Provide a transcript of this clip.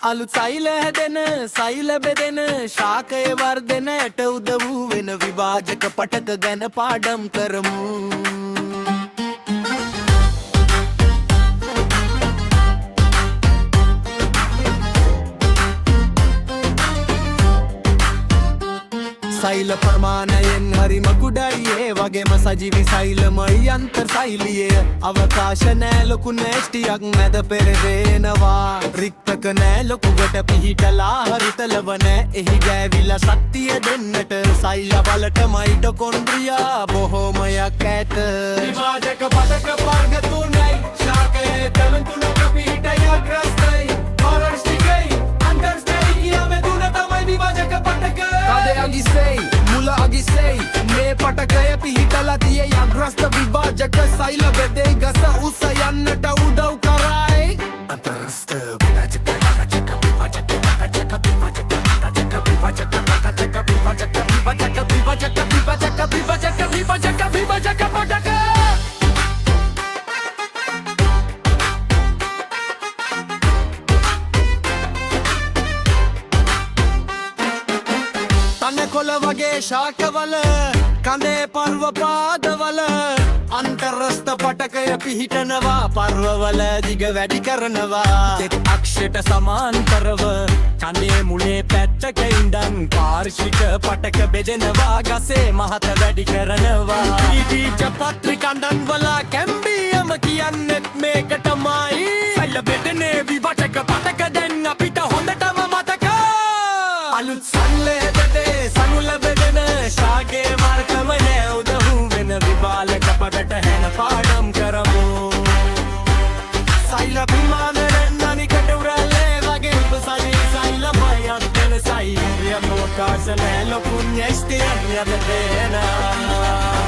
අලුත් සෛල හැදෙන සෛල බෙදෙන ශාකය වර්ධනයට උදව් වෙන විභාජක පටක ගැන පාඩම් කරමු. සෛල ප්‍රමාණයෙන් හරිම කුඩයි ඒ වගේම සජීවි සෛලමයි අන්තර් සෛලිය අවකාශ නෑ ලොකු නෑෂ්ටියක් මැද පෙරදෙනවා රික්තක නෑ ලොකුවට පිහිටලා හරිතලව නෑ එහි ගෑවිලා ශක්තිය දෙන්නට සෛල වලට මයිටොකොන්ඩ්‍රියා බොහෝමයක් ඇත විභාජක පටක වර්ග තුනයි ශාකයේ තැන් තුනක පිහිටයි අග්‍රස්ථයි පරස්තිකයි අන්තර්ස්ථයි මේ තුන තමයි විභාජක පටක අගිසෙයි මුල අගිසෙයි මේ පටකය පිහිටලා තියේ අග්‍රස්ත විභාජක සෛල බෙදේ ගස උස යන්නට උදව් කරයි අන්තර්ස්ත විභාජක විභාජක විභාජක විභාජක විභාජක විභාජක විභාජක විභාජක පටක කොළ වගේ ශාකවල කඳේ පර්ව පාදවල අන්තරස්ත පටකය පිහිටනවා පර්වවල දිග වැඩි කරනවා තෙත් අක්ෂයට සමාන්තරව කඳේ මුලේ පැත්තක ඉඳන් පාර්ශ්වික පටක බෙදෙනවා ගසේ මහත වැඩි කරනවා ඊටීච පත්‍රිකන්දන් වල කැම්බියම කියන්නෙත් මේක තමයි සෛල බෙදෙනේ විභාජක පටක දැන් අපිට හොඳටම මතක අලුත් සල්ලේ සනුල බෙදෙන ශාකයේ මාර්ගම නෑ උදව් වෙන විභාජක පටට හැන පාඩම් කරමු සෛල විමානයෙන් අනිකට උරල්ලේ වගේ උපසජී සෛලමයි අත්දෙන සෛලය අවකාශ නෑ ලොකු න්‍යෂ්ටියක් යද දෙනා